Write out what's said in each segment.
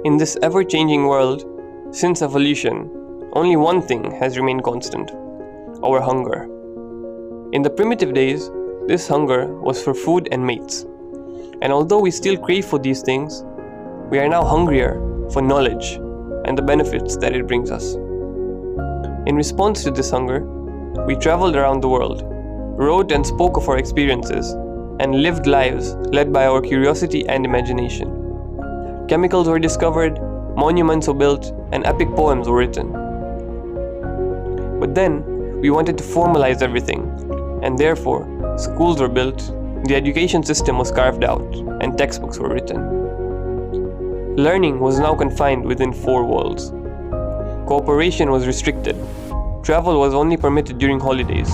In this ever-changing world, since evolution, only one thing has remained constant: our hunger. In the primitive days, this hunger was for food and mates. And although we still crave for these things, we are now hungrier for knowledge and the benefits that it brings us. In response to this hunger, we traveled around the world, wrote and spoke of our experiences, and lived lives led by our curiosity and imagination. Chemicals were discovered, monuments were built, and epic poems were written. But then, we wanted to formalize everything, and therefore, schools were built, the education system was carved out, and textbooks were written. Learning was now confined within four walls. Cooperation was restricted, travel was only permitted during holidays,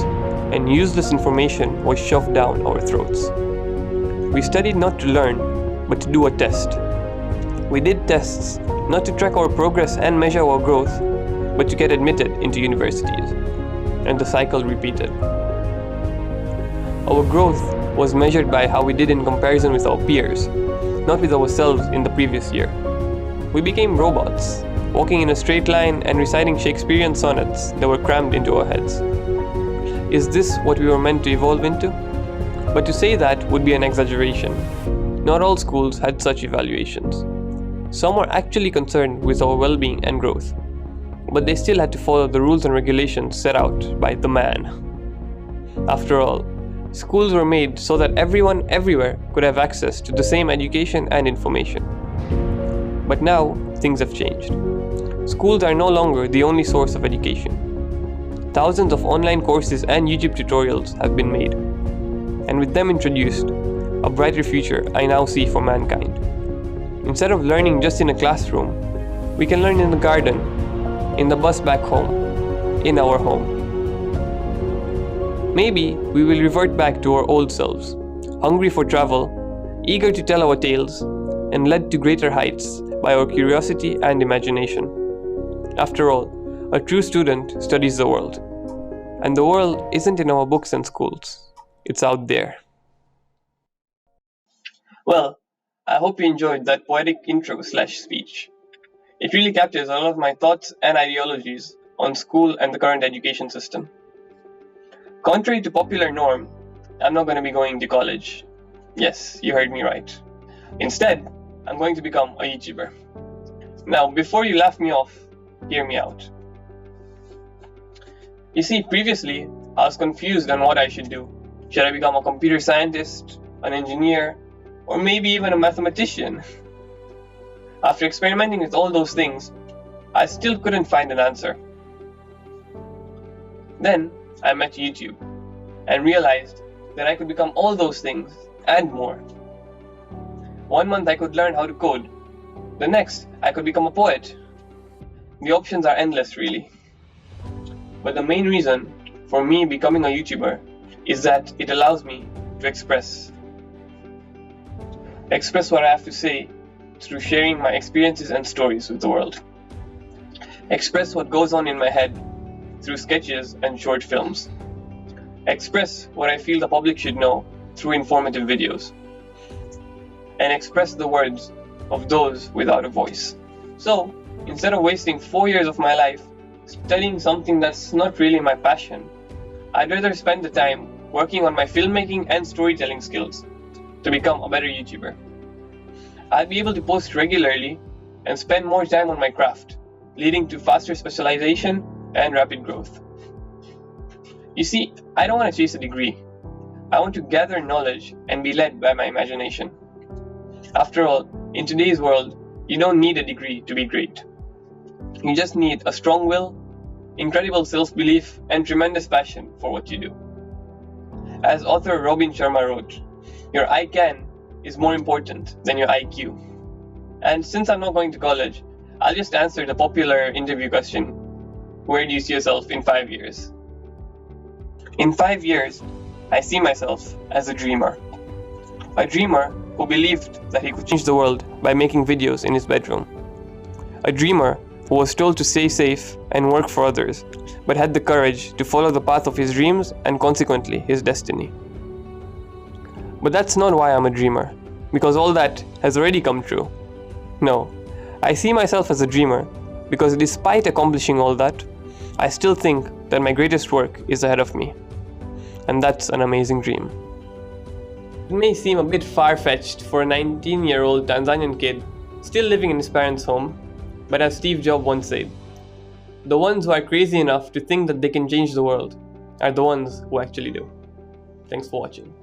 and useless information was shoved down our throats. We studied not to learn, but to do a test. We did tests not to track our progress and measure our growth, but to get admitted into universities. And the cycle repeated. Our growth was measured by how we did in comparison with our peers, not with ourselves in the previous year. We became robots, walking in a straight line and reciting Shakespearean sonnets that were crammed into our heads. Is this what we were meant to evolve into? But to say that would be an exaggeration. Not all schools had such evaluations. Some were actually concerned with our well-being and growth, but they still had to follow the rules and regulations set out by the man. After all, schools were made so that everyone everywhere could have access to the same education and information. But now, things have changed. Schools are no longer the only source of education. Thousands of online courses and YouTube tutorials have been made, and with them introduced, a brighter future I now see for mankind. Instead of learning just in a classroom, we can learn in the garden, in the bus back home, in our home. Maybe we will revert back to our old selves, hungry for travel, eager to tell our tales, and led to greater heights by our curiosity and imagination. After all, a true student studies the world. And the world isn't in our books and schools. It's out there. Well, I hope you enjoyed that poetic intro/speech. It really captures a lot of my thoughts and ideologies on school and the current education system. Contrary to popular norm, I'm not going to be going to college. Yes, you heard me right. Instead, I'm going to become a YouTuber. Now, before you laugh me off, hear me out. You see, previously, I was confused on what I should do. Should I become a computer scientist, an engineer, or maybe even a mathematician? After experimenting with all those things, I still couldn't find an answer. Then, I met YouTube and realized that I could become all those things and more. 1 month I could learn how to code. The next, I could become a poet. The options are endless, really. But the main reason for me becoming a YouTuber is that it allows me to express what I have to say through sharing my experiences and stories with the world. Express what goes on in my head through sketches and short films. Express what I feel the public should know through informative videos. And express the words of those without a voice. So, instead of wasting 4 years of my life studying something that's not really my passion, I'd rather spend the time working on my filmmaking and storytelling skills to become a better YouTuber. I'll be able to post regularly and spend more time on my craft, leading to faster specialization and rapid growth. You see, I don't want to chase a degree. I want to gather knowledge and be led by my imagination. After all, in today's world, you don't need a degree to be great. You just need a strong will, incredible self-belief, and tremendous passion for what you do. As author Robin Sharma wrote, your I can is more important than your IQ. And since I'm not going to college, I'll just answer the popular interview question, where do you see yourself in 5 years? In 5 years, I see myself as a dreamer. A dreamer who believed that he could change the world by making videos in his bedroom. A dreamer who was told to stay safe and work for others, but had the courage to follow the path of his dreams and consequently his destiny. But that's not why I'm a dreamer, because all that has already come true. No, I see myself as a dreamer because despite accomplishing all that, I still think that my greatest work is ahead of me. And that's an amazing dream. It may seem a bit far-fetched for a 19-year-old Tanzanian kid still living in his parents' home, but as Steve Jobs once said, the ones who are crazy enough to think that they can change the world are the ones who actually do. Thanks for watching.